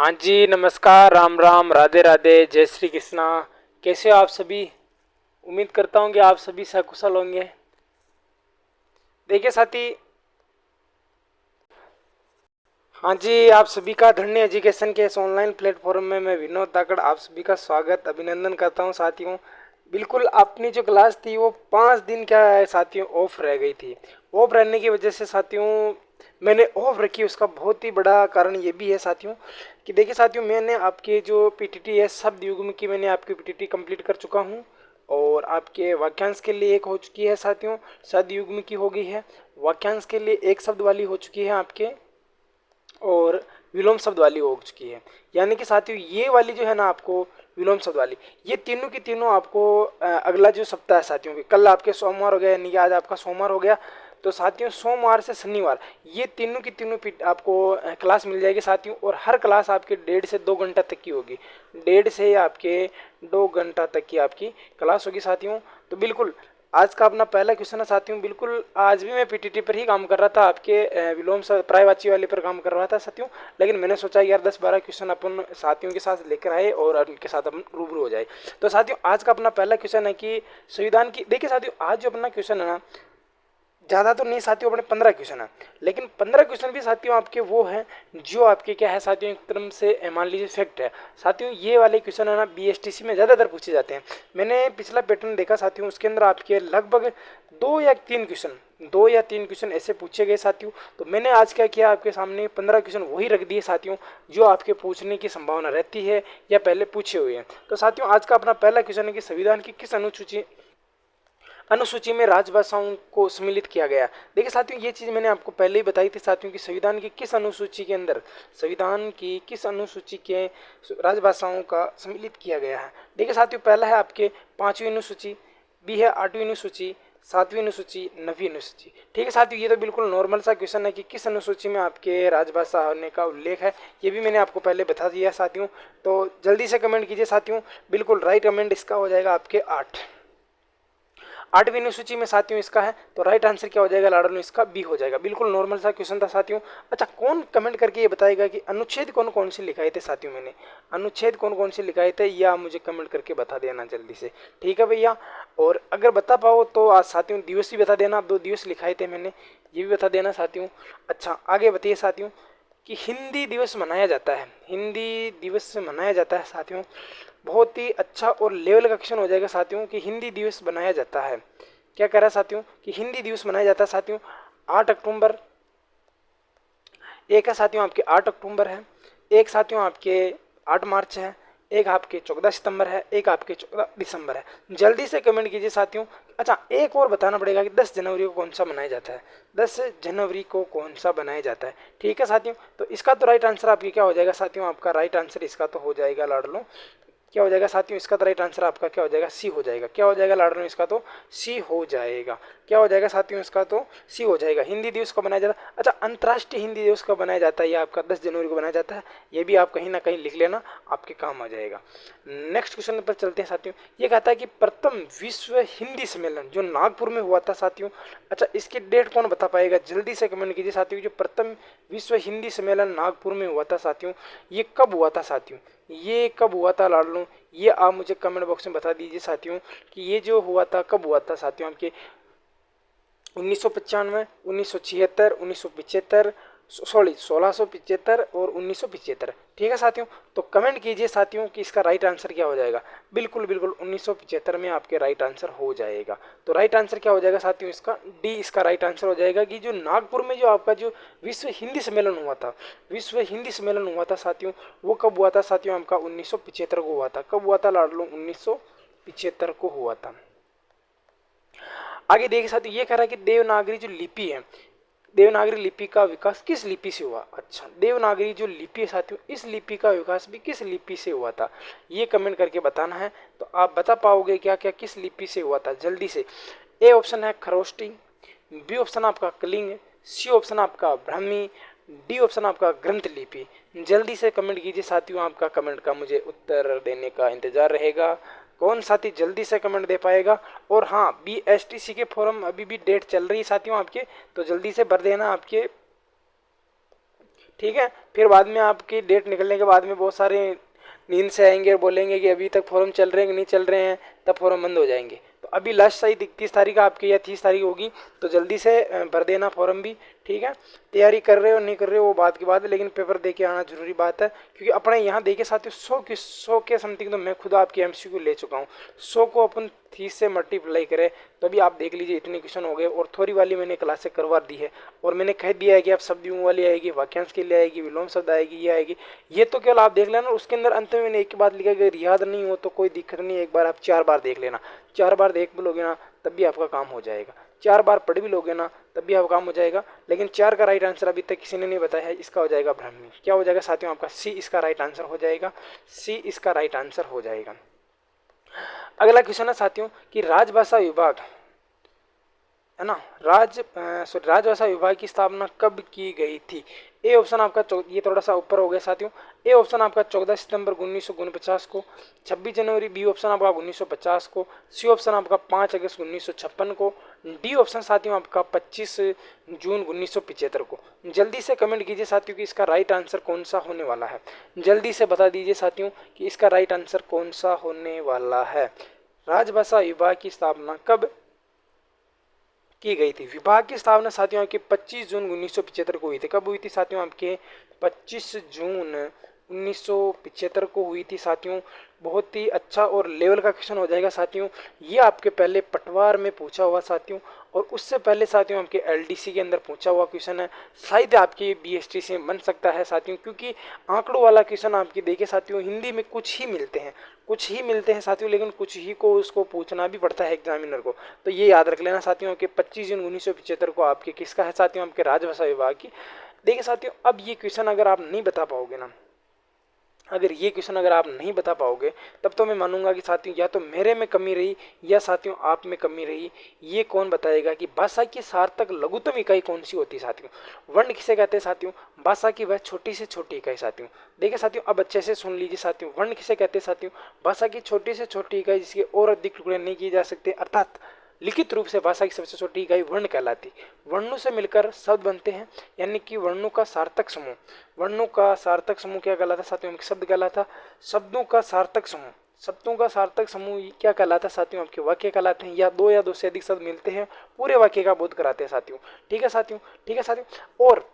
हाँ जी, नमस्कार, राम राम, राधे राधे, जय श्री कृष्णा। कैसे हो आप सभी? उम्मीद करता हूँ कि आप सभी सकुशल होंगे। देखिए साथी, हाँ जी, आप सभी का धन्य एजुकेशन के इस ऑनलाइन प्लेटफॉर्म में मैं विनोद ताकड़ आप सभी का स्वागत अभिनंदन करता हूँ साथियों। बिल्कुल अपनी जो क्लास थी वो 5 दिन क्या है साथियों ऑफ रह गई थी। ऑफ रहने की वजह से साथियों मैंने ऑफ रखी, उसका बहुत ही बड़ा कारण ये भी है साथियों कि देखिए साथियों, मैंने आपके जो पीटीटी है शब्द युग्म की मैंने आपकी पीटीटी कंप्लीट कर चुका हूँ। और आपके वाक्यांश के लिए एक हो चुकी है साथियों, शब्द युग्म की हो गई है। वाक्यांश के लिए एक शब्द वाली हो चुकी है आपके, और विलोम शब्द वाली हो चुकी है। यानी कि साथियों ये वाली जो है ना आपको विलोम शब्द वाली, ये तीनों की तीनों आपको अगला जो सप्ताह है साथियों की, कल आपके सोमवार हो गया यानी कि आज आपका सोमवार हो गया, तो साथियों सोमवार से शनिवार ये तीनों की तीनों आपको क्लास मिल जाएगी साथियों। और हर क्लास आपके 1.5 से 2 घंटा तक की होगी, 1.5 से आपके 2 घंटा तक की आपकी क्लास होगी साथियों। तो बिल्कुल आज का अपना पहला क्वेश्चन है साथियों। बिल्कुल आज भी मैं पीटीटी पर ही काम कर रहा था, आपके विलोम प्रायवाची वाले पर काम कर रहा था साथियों। लेकिन मैंने सोचा यार 10-12 क्वेश्चन अपन साथियों के साथ लेकर आए और उनके साथ अपन रूबरू हो जाए। तो साथियों आज का अपना पहला क्वेश्चन है कि संविधान की, देखिए साथियों आज जो अपना क्वेश्चन है ना, ज़्यादा तो नहीं साथियों, अपने 15 क्वेश्चन है। लेकिन 15 क्वेश्चन भी साथियों आपके वो हैं जो आपके क्या है साथियों, एक तरह से मान लीजिए फैक्ट है साथियों। ये वाले क्वेश्चन है ना बीएसटीसी में ज़्यादातर पूछे जाते हैं। मैंने पिछला पैटर्न देखा साथियों, उसके अंदर आपके लगभग 2 या 3 क्वेश्चन ऐसे पूछे गए साथियों। तो मैंने आज क्या किया, आपके सामने 15 क्वेश्चन वही रख दिए साथियों जो आपके पूछने की संभावना रहती है या पहले पूछे हुए हैं। तो साथियों आज का अपना पहला क्वेश्चन है कि संविधान की किस अनुसूची में राजभाषाओं को सम्मिलित किया गया। देखिए साथियों ये चीज़ मैंने आपको पहले ही बताई थी साथियों कि संविधान की किस अनुसूची के अंदर, संविधान की किस अनुसूची के राजभाषाओं का सम्मिलित किया गया है। देखिए साथियों पहला है आपके 5वीं अनुसूची, बी है 8वीं अनुसूची, 7वीं अनुसूची, 9वीं अनुसूची। ठीक है साथियों, ये तो बिल्कुल नॉर्मल सा क्वेश्चन है कि किस अनुसूची में आपके राजभाषा होने का उल्लेख है, ये भी मैंने आपको पहले बता दिया साथियों। तो जल्दी से कमेंट कीजिए साथियों। बिल्कुल राइट कमेंट इसका हो जाएगा आपके 8वीं अनुसूची में साथियों इसका है, तो राइट आंसर क्या हो जाएगा लाडलो, इसका बी हो जाएगा। बिल्कुल नॉर्मल सा क्वेश्चन था साथियों। अच्छा कौन कमेंट करके ये बताएगा कि अनुच्छेद कौन कौन से लिखाए थे साथियों, मैंने अनुच्छेद कौन कौन से लिखाए थे, या मुझे कमेंट करके बता देना जल्दी से। ठीक है भैया, और अगर बता पाओ तो आज साथियों दिवस भी बता देना, 2 दिवस लिखाए थे मैंने, ये भी बता देना साथियों। अच्छा आगे बताइए साथियों कि हिंदी दिवस मनाया जाता है, हिंदी दिवस मनाया जाता है साथियों। बहुत ही अच्छा और लेवल का क्वेश्चन हो जाएगा साथियों कि हिंदी दिवस बनाया जाता है, क्या कह रहा है साथियों कि हिंदी दिवस मनाया जाता है साथियों 8 अक्टूबर। एक है साथियों आपके 8 अक्टूबर है, एक साथियों आपके 8 मार्च है, एक आपके 14 सितंबर है, एक आपके 14 दिसंबर है। जल्दी से कमेंट कीजिए साथियों। अच्छा एक और बताना पड़ेगा कि 10 जनवरी को कौन सा मनाया जाता है, 10 जनवरी को कौन सा बनाया जाता है। ठीक है साथियों, तो इसका तो राइट आंसर आपकी क्या हो जाएगा साथियों, आपका राइट आंसर इसका तो हो जाएगा लाडलो, क्या हो जाएगा साथियों, इसका तो राइट आंसर आपका क्या हो जाएगा, सी हो जाएगा। क्या हो जाएगा लाडलो, इसका तो सी हो जाएगा। क्या हो जाएगा साथियों, इसका तो सी हो जाएगा। हिंदी दिवस कब मनाया जाता है, अच्छा अंतर्राष्ट्रीय हिंदी दिवस कब मनाया जाता है, ये आपका 10 जनवरी को मनाया जाता है। ये भी आप कहीं ना कहीं लिख लेना, आपके काम आ जाएगा। नेक्स्ट क्वेश्चन पर चलते हैं साथियों। ये कहता है कि प्रथम विश्व हिंदी सम्मेलन जो नागपुर में हुआ था साथियों, अच्छा इसकी डेट कौन बता पाएगा, जल्दी से कमेंट कीजिए साथियों। जो प्रथम विश्व हिंदी सम्मेलन नागपुर में हुआ था साथियों, ये कब हुआ था साथियों, ये कब हुआ था लाडलो, ये आप मुझे कमेंट बॉक्स में बता दीजिए साथियों कि ये जो हुआ था कब हुआ था साथियों। आपके 1995, 1976, 1975, सॉरी 1675 और 1975। ठीक है साथियों, तो कमेंट कीजिए साथियों कि इसका राइट आंसर क्या हो जाएगा। बिल्कुल बिल्कुल 1975 में आपके राइट आंसर हो जाएगा। तो राइट आंसर क्या हो जाएगा साथियों, इसका डी इसका राइट आंसर हो जाएगा कि जो नागपुर में जो आपका जो विश्व हिंदी सम्मेलन हुआ था, विश्व हिंदी सम्मेलन हुआ था साथियों, वो कब हुआ था साथियों, आपका 1975 को हुआ था। कब हुआ था लाडलो, 1975 को हुआ था। आगे देखिए साथियों, ये कह रहा है कि देवनागरी जो लिपि है, देवनागरी लिपि का विकास किस लिपि से हुआ। अच्छा देवनागरी जो लिपि है साथियों, इस लिपि का विकास भी किस लिपि से हुआ था, ये कमेंट करके बताना है। तो आप बता पाओगे क्या क्या किस लिपि से हुआ था, जल्दी से। ए ऑप्शन है खरोष्टी, बी ऑप्शन आपका कलिंग, सी ऑप्शन आपका ब्राह्मी, डी ऑप्शन आपका ग्रंथ लिपि। जल्दी से कमेंट कीजिए साथियों, आपका कमेंट का मुझे उत्तर देने का इंतजार रहेगा। कौन साथी जल्दी से कमेंट दे पाएगा। और हाँ BSTC के फॉर्म अभी भी डेट चल रही है साथियों आपके, तो जल्दी से भर देना आपके। ठीक है। फिर बाद में आपकी डेट निकलने के बाद में बहुत सारे नींद से आएंगे और बोलेंगे कि अभी तक फॉर्म चल रहे हैं कि नहीं चल रहे हैं, तब फॉर्म बंद हो जाएंगे। तो अभी लास्ट शायद 31 तारीख आपकी या 30 तारीख होगी, तो जल्दी से भर देना फॉर्म भी, ठीक है। तैयारी कर रहे हो नहीं कर रहे हो वो बात की बात है, लेकिन पेपर दे के आना जरूरी बात है, क्योंकि अपने यहाँ देखिए साथियों 100 के समथिंग तो मैं खुद आपकी एमसीक्यू ले चुका हूँ। 100 को अपन 30 से मल्टीप्लाई करें तो अभी आप देख लीजिए इतने क्वेश्चन हो गए। और थोड़ी वाली मैंने क्लासें करवा दी है, और मैंने कह दिया है कि आप शब्दों वाली आएगी, वाक्यांश के लिए आएगी, विलोम शब्द आएगी, ये आएगी। ये तो केवल आप देख लेना। उसके अंदर अंत में मैंने एक बात लिखा कि अगर याद नहीं हो तो कोई दिक्कत नहीं, एक बार आप 4 बार देख लेना। 4 बार देख भी लोगे ना तब भी आपका काम हो जाएगा, 4 बार पढ़ भी लोगे ना तब भी आपका काम हो जाएगा। लेकिन 4 का राइट आंसर अभी तक किसी ने नहीं बताया है, इसका हो जाएगा ब्राह्मणी। क्या हो जाएगा साथियों आपका? सी इसका राइट आंसर हो जाएगा, सी इसका राइट आंसर हो जाएगा। अगला क्वेश्चन है साथियों कि राजभाषा विभाग है ना, राजभाषा विभाग की स्थापना कब की गई थी? ए ऑप्शन आपका ये थोड़ा सा ऊपर हो गया साथियों। ए ऑप्शन आपका 14 सितंबर 1949 को, 26 जनवरी। बी ऑप्शन आपका 1950 को। सी ऑप्शन आपका 5 अगस्त 1956 को। डी ऑप्शन साथियों आपका 25 जून 1975 को। जल्दी से कमेंट कीजिए साथियों कि इसका राइट आंसर कौन सा होने वाला है। जल्दी से बता दीजिए साथियों कि इसका राइट आंसर कौन सा होने वाला है। राजभाषा विभाग की स्थापना कब की गई थी? विभाग की स्थापना साथियों आपके 25 जून 1975 को हुई थी। कब हुई थी साथियों? आपके 25 जून 1975 को हुई थी साथियों। बहुत ही अच्छा और लेवल का क्वेश्चन हो जाएगा साथियों। ये आपके पहले पटवार में पूछा हुआ साथियों, और उससे पहले साथियों आपके एलडीसी के अंदर पूछा हुआ क्वेश्चन है। शायद आपकी बीएसटी से बन सकता है साथियों, क्योंकि आंकड़ों वाला क्वेश्चन आपकी देखिए साथियों हिंदी में कुछ ही मिलते हैं साथियों, लेकिन कुछ ही को उसको पूछना भी पड़ता है एग्जामिनर को। तो ये याद रख लेना साथियों कि 25 जून 1975 को आपके किसका है साथियों? आपके राजभाषा विभाग की। देखिए साथियों अब ये क्वेश्चन अगर आप नहीं बता पाओगे ना, अगर ये क्वेश्चन अगर आप नहीं बता पाओगे तब तो मैं मानूंगा कि साथियों या तो मेरे में कमी रही या साथियों आप में कमी रही। ये कौन बताएगा कि भाषा की सार्थक लघुत्तम इकाई कौन सी होती है साथियों? वर्ण किसे कहते हैं साथियों? भाषा की वह छोटी से छोटी इकाई साथियों। देखिए साथियों अब अच्छे से सुन लीजिए साथियों, वर्ण किसे कहते हैं साथियों? भाषा की छोटी से छोटी इकाई जिसके और अधिक टुकड़े नहीं किए जा सकते, अर्थात लिखित रूप से भाषा की सबसे छोटी इकाई वर्ण कहलाती। वर्णों से मिलकर शब्द बनते हैं, यानी कि वर्णों का सार्थक समूह। वर्णों का सार्थक समूह क्या कहलाता साथियों? शब्द कहलाता। शब्दों का सार्थक समूह, शब्दों का सार्थक समूह क्या कहलाता साथियों? आपके वाक्य कहलाते हैं। या दो से अधिक शब्द मिलते हैं पूरे वाक्य का बोध कराते हैं साथियों। ठीक है साथियों, ठीक है साथियों। और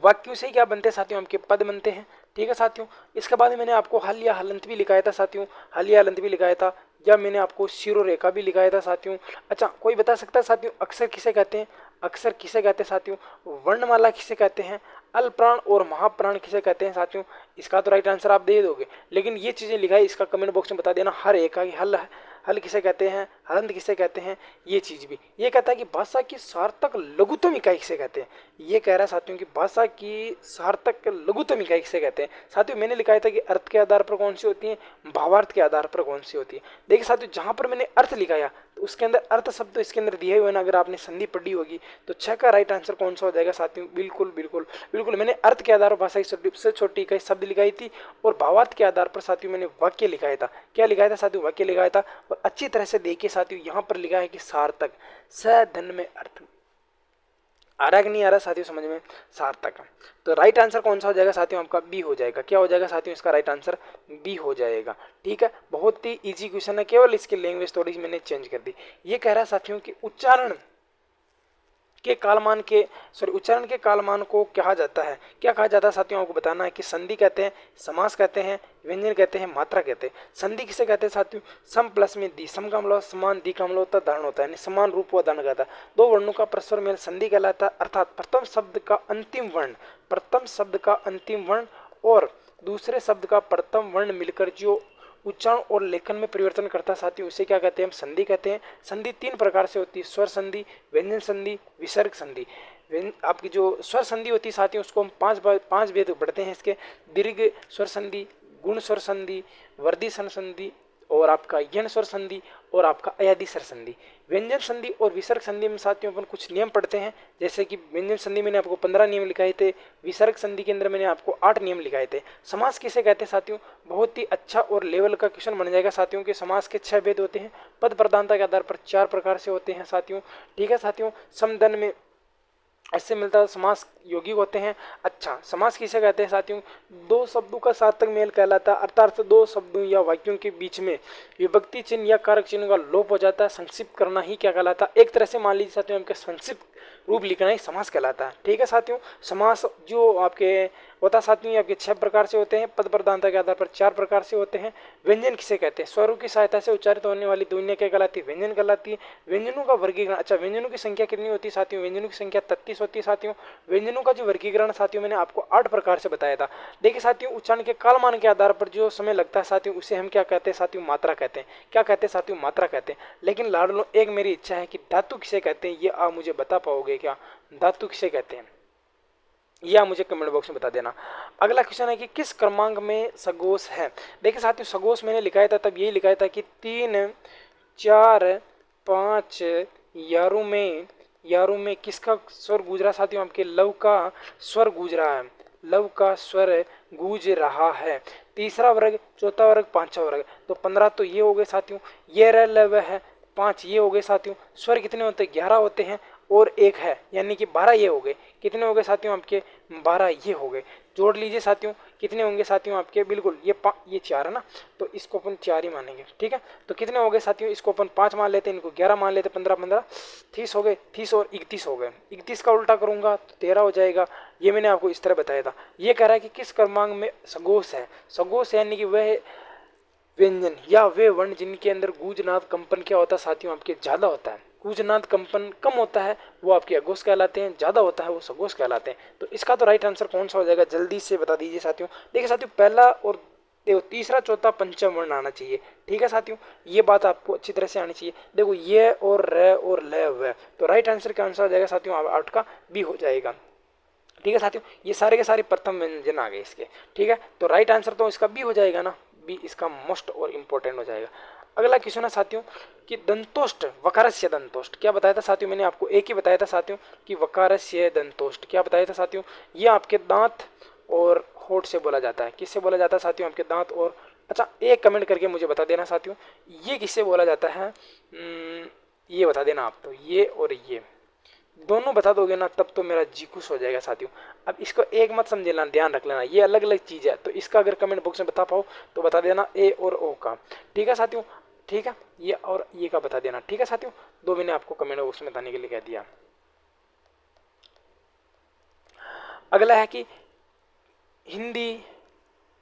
वाक्यों से क्या बनते हैं साथियों? आपके पद बनते हैं। ठीक है साथियों। इसके बाद मैंने आपको हल या हलंत भी लिखाया था साथियों, हल या हलंत भी लिखाया था, या मैंने आपको शिरोरेखा भी लिखाया था साथियों। अच्छा कोई बता सकता है साथियों अक्षर किसे कहते हैं? अक्षर किसे कहते हैं साथियों? वर्णमाला किसे कहते हैं? अल्पप्राण और महाप्राण किसे कहते हैं साथियों? इसका तो राइट आंसर आप दे दोगे, लेकिन ये चीजें लिखाई इसका कमेंट बॉक्स में बता देना हर एक का। हल हल किसे कहते हैं, हलंत किसे कहते हैं, ये चीज भी। ये कहता है कि भाषा की सार्थक लघुत्तम इकाई किसे कहते हैं? ये कह रहा है साथियों कि भाषा की सार्थक लघुत्तम इकाई किसे कहते हैं? साथियों मैंने लिखाया था कि अर्थ के आधार पर कौन सी होती है, भावार्थ के आधार पर कौन सी होती है। देखिए साथियों जहां पर मैंने अर्थ लिखाया तो उसके अंदर अर्थ शब्द तो इसके अंदर दिए हुए ना, अगर आपने संधि पढ़ी होगी तो 6 का राइट आंसर कौन सा हो जाएगा साथियों? बिल्कुल बिल्कुल बिल्कुल, मैंने अर्थ के आधार पर भाषा की सबसे छोटी इकाई शब्द लिखाई थी, और भावार्थ के आधार पर साथियों मैंने वाक्य लिखाया था। क्या लिखाया था साथियों? वाक्य लिखाया था। और अच्छी तरह से देखिए साथियों यहाँ पर लिखा है कि सार्थक, स धन में अर्थ। आ रहा है कि नहीं आ रहा साथियों समझ में? सार्थक। तो राइट आंसर कौन सा हो जाएगा साथियों? आपका बी हो जाएगा। क्या हो जाएगा साथियों? इसका राइट आंसर बी हो जाएगा। ठीक है, बहुत ही इजी क्वेश्चन है, केवल इसकी लैंग्वेज थोड़ी सी मैंने चेंज कर दी। ये कह रहा है साथियों कि उच्चारण के कालमान को कहा जाता है। क्या कहा जाता है साथियों? आपको बताना है कि संधि कहते हैं, समास कहते हैं, व्यंजन कहते हैं, मात्रा कहते हैं। संधि किसे कहते हैं साथियों? सम प्लस में दी, सम का मतलब समान, दी का मतलब होता है धारण होता है, यानी समान रूप व धारण कहता है। दो वर्णों का परस्पर मेल संधि कहलाता है, अर्थात प्रथम शब्द का अंतिम वर्ण और दूसरे शब्द का प्रथम वर्ण मिलकर जो उच्चारण और लेखन में परिवर्तन करता साथियों उसे क्या कहते हैं? हम संधि कहते हैं। संधि 3 प्रकार से होती है, स्वर संधि, व्यंजन संधि, विसर्ग संधि। आपकी जो स्वर संधि होती है साथियों उसको हम 5 भेद पढ़ते हैं इसके। दीर्घ स्वर संधि, गुण स्वर संधि, वर्धी स्वर संधि, और आपका यण स्वर संधि, और आपका अयादि स्वर संधि। व्यंजन संधि और विसर्ग संधि में साथियों अपन कुछ नियम पढ़ते हैं, जैसे कि व्यंजन संधि मैंने आपको 15 नियम लिखाए थे, विसर्ग संधि के अंदर मैंने आपको 8 नियम लिखाए थे। समास किसे कहते हैं साथियों? बहुत ही अच्छा और लेवल का क्वेश्चन बन जाएगा साथियों के। समास के 6 भेद होते हैं, पद प्रधानता के आधार पर 4 प्रकार से होते हैं साथियों। ठीक है साथियों, समदन में इससे मिलता है समास यौगिक होते हैं। अच्छा, समास किसे कहते हैं साथियों? दो शब्दों का सार्थक मेल कहलाता है, अर्थात दो शब्दों या वाक्यों के बीच में विभक्ति चिन्ह या कारक चिन्ह का लोप हो जाता है। संक्षिप्त करना ही क्या कहलाता है? एक तरह से मान लीजिए साथियों, आपके संक्षिप्त रूप लिखना ही समास कहलाता है। ठीक है साथियों, समास जो आपके होता है साथियों, आपके 6 प्रकार से होते हैं। पद प्रधानता के आधार पर 4 प्रकार से होते हैं। व्यंजन किसे कहते हैं? स्वरों की सहायता से उच्चारित होने वाली ध्वनि क्या कहलाती है? व्यंजन कहलाती है। व्यंजनों का वर्गीकरण, अच्छा व्यंजनों की संख्या कितनी होती है साथियों? व्यंजनों की संख्या 33 होती है साथियों। व्यंजनों का जो वर्गीकरण साथियों मैंने आपको 8 प्रकार से बताया था। देखिए साथियों, उच्चारण के कालमान के आधार पर जो समय लगता है साथियों, उसे हम क्या कहते हैं साथियों? मात्रा कहते हैं। क्या कहते हैं साथियों? मात्रा कहते हैं। लेकिन लाडलो, एक मेरी इच्छा है कि धातु किसे कहते हैं, ये आप मुझे बता पाओगे क्या? धातु किसे कहते हैं, ये आप मुझे कमेंट बॉक्स में बता देना। अगला क्वेश्चन है कि किस क्रमांक में सगोश है? देखिए साथियों, सगोश मैंने लिखाया था तब यही लिखाया था कि 3, 4, 5 यारों में किसका स्वर गूंज रहा साथियों? आपके लव का स्वर गूंज रहा है। लव का स्वर गूंज रहा है। तीसरा वर्ग, चौथा वर्ग, पांचवा वर्ग, तो 15 तो ये हो गए साथियों। ये रह लव है, 5 ये हो गए साथियों। स्वर कितने होते हैं? 11 होते हैं और एक है, यानी कि 12 ये हो गए। कितने हो गए साथियों आपके? 12 ये हो गए। जोड़ लीजिए साथियों, कितने होंगे साथियों आपके? बिल्कुल ये 4 है ना, तो इसको अपन 4 ही मानेंगे। ठीक है, तो कितने हो गए साथियों? इसको अपन 5 मान लेते हैं, इनको 11 मान लेते हैं। 15 15 30 हो गए। 30 और 31 हो गए। 31 का उल्टा करूंगा तो 13 हो जाएगा। ये मैंने आपको इस तरह बताया था। ये कह रहा है कि किस क्रमांक में सगोश है? सगोश यानी कि वह व्यंजन या वे वर्ण जिनके अंदर गूंजनाद कंपन क्या होता है साथियों? आपके ज्यादा होता है। गूंजनाद कंपन कम होता है वो आपके अघोष कहलाते हैं, ज्यादा होता है वो सघोष कहलाते हैं। तो इसका तो राइट आंसर कौन सा हो जाएगा? जल्दी से बता दीजिए साथियों। देखिए साथियों, पहला और देखो तीसरा चौथा पंचम वर्ण आना चाहिए। ठीक है साथियों, ये बात आपको अच्छी तरह से आनी चाहिए। देखो ये और र और ल व, तो राइट आंसर क्या आंसर हो जाएगा साथियों? 8 का बी हो जाएगा। ठीक है साथियों, ये सारे के सारे प्रथम व्यंजन आ गए इसके। ठीक है, तो राइट आंसर तो इसका बी हो जाएगा ना, बी इसका मोस्ट और इम्पोर्टेंट हो जाएगा। अगला क्वेश्चन है साथियों कि दंतोष्ट वकारस्य दंतोष्ट, क्या बताया था साथियों? मैंने आपको एक ही बताया था साथियों कि वकारस्य दंतोष्ट, क्या बताया था साथियों? ये आपके दांत और होठ से बोला जाता है। किससे बोला जाता है साथियों? आपके दांत और, अच्छा एक कमेंट करके मुझे बता देना साथियों, ये किससे बोला जाता है? ये बता देना आप। तो ये और ये दोनों बता दोगे ना, तब तो मेरा जी खुश हो जाएगा साथियों। अब इसको एक मत समझ लेना, ध्यान रख लेना, ये अलग अलग चीज़ है। तो इसका अगर कमेंट बॉक्स में बता पाओ तो बता देना ए और ओ का। ठीक है साथियों, ठीक है, ये और ये का बता देना। ठीक है साथियों, दो मैंने आपको कमेंट बॉक्स में बताने के लिए कह दिया। अगला है कि हिंदी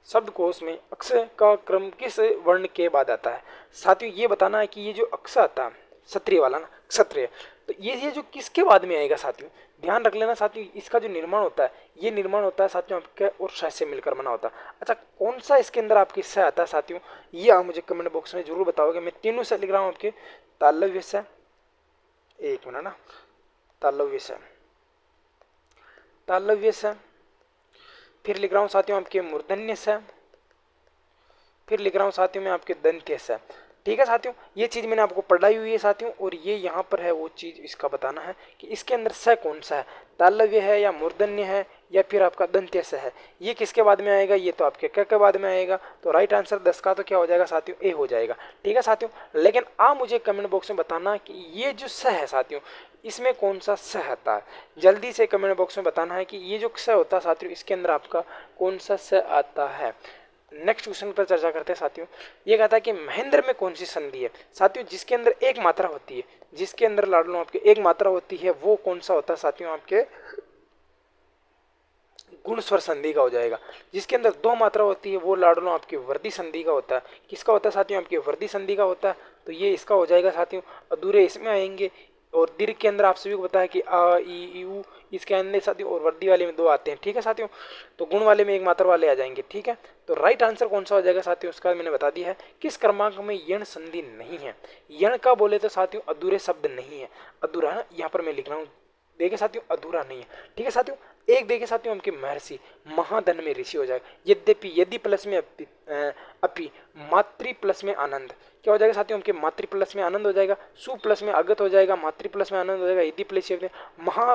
शब्दकोश में अक्षर का क्रम किस वर्ण के बाद आता है? साथियों ये बताना है कि ये जो अक्षर आता है क्षत्रिय वाला ना, क्षत्रिय, तो ये जो किसके बाद में आएगा साथियों? ध्यान रख लेना साथियों, इसका जो निर्माण होता है ये निर्माण होता है साथियों आपके और श से मिलकर बना होता है। अच्छा कौन सा इसके अंदर आपके स आता है साथियों? ये आप मुझे कमेंट बॉक्स में जरूर बताओगे। मैं तीनों से लिख रहा हूँ आपके, तालव्य से, एक मिनट ना, तालव्य से, तालव्य से, फिर लिख रहा हूँ साथियों आपके मूर्धन्य से, फिर लिख रहा हूँ साथियों में आपके दंत्य से। ठीक है साथियों, ये चीज़ मैंने आपको पढ़ाई हुई है साथियों, और ये यहाँ पर है वो चीज़ इसका बताना है कि इसके अंदर स कौन सा है, तालव्य है या मूर्धन्य है या फिर आपका दंत्य से है। ये किसके बाद में आएगा? ये तो आपके क के बाद में आएगा। तो राइट आंसर 10 का तो क्या हो जाएगा साथियों? ए हो जाएगा। ठीक है साथियों, लेकिन आप मुझे कमेंट बॉक्स में बताना कि ये जो स है साथियों, इसमें कौन सा स आता है? जल्दी से कमेंट बॉक्स में बताना है कि ये जो स होता है साथियों, इसके अंदर आपका कौन सा स आता है। नेक्स्ट क्वेश्चन पर चर्चा करते हैं साथियों। ये कहता है कि महेंद्र में कौन सी संधि है साथियों जिसके अंदर एक मात्रा होती है? जिसके अंदर लाडलो आपके एक मात्रा होती है वो कौन सा होता है साथियों? आपके गुण स्वर संधि का हो जाएगा। जिसके अंदर दो मात्रा होती है वो लाडलो आपकी वर्दी संधि का होता है। किसका होता है साथियों? आपकी वर्दी संधि का होता है। तो ये इसका हो जाएगा साथियों। अधूरे इसमें आएंगे, और दीर्घ के अंदर आप सभी को पता है कि आ ई ऊ, इसके अंदर साथियों, और वर्दी वाले में दो आते हैं। ठीक है साथियों, तो गुण वाले में एक मात्रा वाले आ जाएंगे। ठीक है, तो राइट आंसर कौन सा हो जाएगा साथियों? उसका मैंने बता दिया है। किस क्रमांक में यण संधि नहीं है? यण का बोले तो साथियों अधूरे शब्द नहीं है, अधूरा है, यहाँ पर मैं लिख रहा हूँ। देखे साथियों, अधूरा नहीं है। ठीक है साथियों, एक देखे साथियों उनके महर्षि, महाधन में ऋषि हो जाएगा। यद्यपि, यदि प्लस में अपि, मातृ प्लस में आनंद, क्या हो जाएगा साथियों? उनके मातृ प्लस में आनंद हो जाएगा। सु प्लस में अगत हो जाएगा, मातृ प्लस में आनंद हो जाएगा। यदि प्लस महा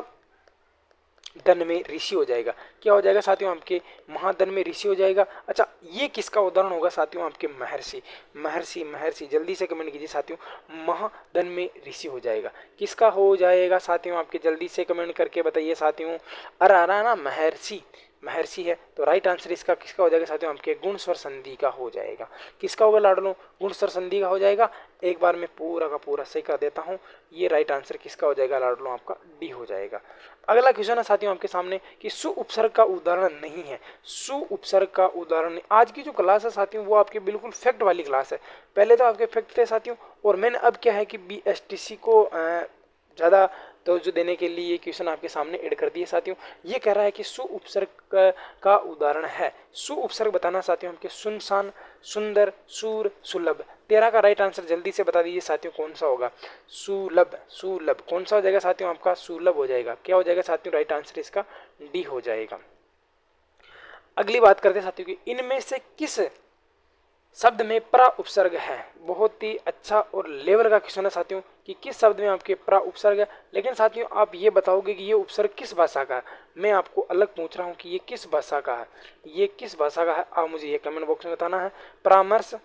धन में ऋषि हो जाएगा। क्या हो जाएगा साथियों? आपके महाधन में ऋषि हो जाएगा। अच्छा, ये किसका उदाहरण होगा साथियों? आपके महर्षि। महर्षि महर्षि जल्दी से कमेंट कीजिए साथियों। महाधन में ऋषि हो जाएगा। किसका हो जाएगा साथियों? आपके जल्दी से कमेंट करके बताइए साथियों। अरे ना, महर्षि महर्षि है तो राइट आंसर इसका किसका हो जाएगा साथियों? आपके गुण स्वर संधि का हो जाएगा। किसका होगा लाडलो? गुण स्वर संधि का हो जाएगा। एक बार मैं पूरा का पूरा सही कर देता हूँ। ये राइट आंसर किसका हो जाएगा लाडलो? आपका डी हो जाएगा। अगला क्वेश्चन है साथियों आपके सामने कि सु उपसर्ग का उदाहरण नहीं है। सु उपसर्ग का उदाहरण नहीं। आज की जो क्लास है साथियों वो आपकी बिल्कुल फैक्ट वाली क्लास है। पहले तो आपके फैक्ट थे साथियों, और मैंने अब क्या है कि BSTC को ज़्यादा तवज्जो देने के लिए ये क्वेश्चन आपके सामने ऐड कर दिए साथियों। ये कह रहा है कि सु उपसर्ग का उदाहरण है। सु उपसर्ग बताना साथियों हमके सुनसान, सुंदर, सूर, सुलभ। 13 का राइट आंसर जल्दी से बता दीजिए साथियों कौन सा होगा? सुलभ। सुलभ कौन सा हो जाएगा साथियों? आपका सुलभ हो जाएगा। क्या हो जाएगा साथियों? राइट आंसर इसका डी हो जाएगा। अगली बात करते हैं साथियों कि इनमें से किस शब्द में प्रा उपसर्ग है? बहुत ही अच्छा और लेवल का क्वेश्चन है साथियों कि किस शब्द में आपके प्रा उपसर्ग है। लेकिन साथियों आप ये बताओगे कि ये उपसर्ग किस भाषा का है। मैं आपको अलग पूछ रहा हूँ कि ये किस भाषा का है, ये किस भाषा का है। आप मुझे ये कमेंट बॉक्स में बताना है। परामर्श,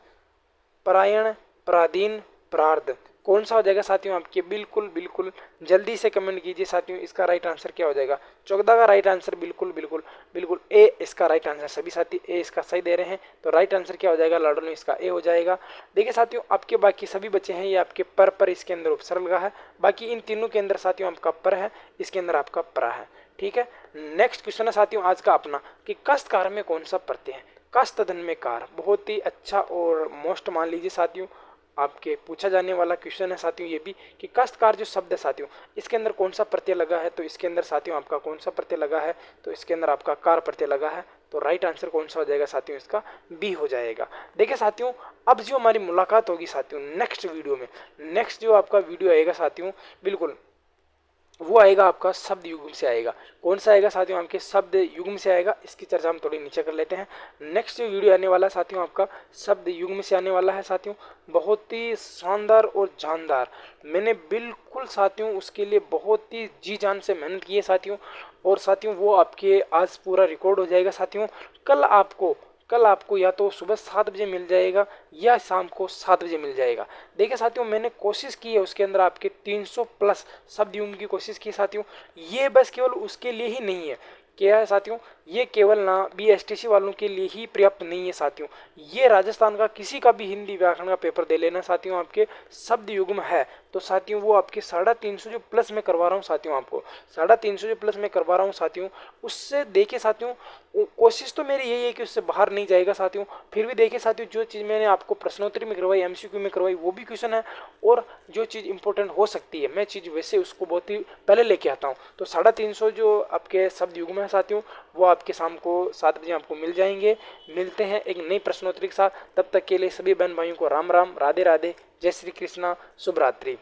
परायण, पराधीन, प्रार्थ कौन सा हो जाएगा साथियों? आपके बिल्कुल बिल्कुल जल्दी से कमेंट कीजिए साथियों। इसका राइट आंसर क्या हो जाएगा? 14 का राइट आंसर बिल्कुल बिल्कुल बिल्कुल ए इसका राइट आंसर। सभी साथी ए इसका सही दे रहे हैं तो राइट आंसर क्या हो जाएगा लाडो ने? इसका ए हो जाएगा। देखिए साथियों आपके बाकी सभी बच्चे हैं ये आपके पर इसके अंदर उपसर्ग लगा है। बाकी इन तीनों के अंदर साथियों आपका पर है, इसके अंदर आपका प्रा है। ठीक है, नेक्स्ट क्वेश्चन है साथियों आज का अपना कि कस्तकार में कौन सा प्रत्यय है? कस्त धन में कार। बहुत ही अच्छा और मोस्ट मान लीजिए साथियों आपके पूछा जाने वाला क्वेश्चन है साथियों ये भी कि कस्तकार जो शब्द है साथियों इसके अंदर कौन सा प्रत्यय लगा है? तो इसके अंदर साथियों आपका कौन सा प्रत्यय लगा है? तो इसके अंदर आपका कार प्रत्यय लगा है। तो राइट आंसर कौन सा हो जाएगा साथियों? इसका बी हो जाएगा। देखिए साथियों अब जो हमारी मुलाकात होगी साथियों नेक्स्ट वीडियो में, नेक्स्ट जो आपका वीडियो आएगा साथियों बिल्कुल वो आएगा आपका शब्द युग्म से आएगा। कौन सा आएगा साथियों? आपके शब्द युग्म से आएगा। इसकी चर्चा हम थोड़ी नीचे कर लेते हैं। नेक्स्ट जो वीडियो आने वाला है साथियों आपका शब्द युग्म से आने वाला है साथियों। बहुत ही शानदार और जानदार। मैंने बिल्कुल साथियों उसके लिए बहुत ही जी जान से मेहनत की है साथियों। और साथियों वो आपके आज पूरा रिकॉर्ड हो जाएगा साथियों। कल आपको या तो सुबह 7 बजे मिल जाएगा या शाम को 7 बजे मिल जाएगा। देखिए साथियों मैंने कोशिश की है उसके अंदर आपके 300 प्लस शब्द युग्म की कोशिश की साथियों। ये बस केवल उसके लिए ही नहीं है। क्या है साथियों? ये केवल ना BSTC वालों के लिए ही पर्याप्त नहीं है साथियों। ये राजस्थान का किसी का भी हिंदी व्याकरण का पेपर दे लेना साथियों आपके शब्द युग्म है तो साथियों वो आपके 350 जो प्लस में करवा रहा हूँ साथियों, आपको 350 जो प्लस में करवा रहा हूँ साथियों, उससे देखिए साथियों कोशिश तो मेरी यही है कि उससे बाहर नहीं जाएगा साथियों। फिर भी देखिए साथियों जो चीज़ मैंने आपको प्रश्नोत्तरी में करवाई, MCQ में करवाई वो भी क्वेश्चन है, और जो चीज़ इंपॉर्टेंट हो सकती है मैं चीज़ वैसे उसको बहुत ही पहले लेके आता हूँ। तो 350 जो आपके शब्द युग्म है साथियों वो आपके शाम को 7 बजे आपको मिल जाएंगे। मिलते हैं एक नई प्रश्नोत्तरी के साथ। तब तक के लिए सभी बहन भाइयों को राम राम, राधे राधे, जय श्री कृष्णा, शुभ रात्रि।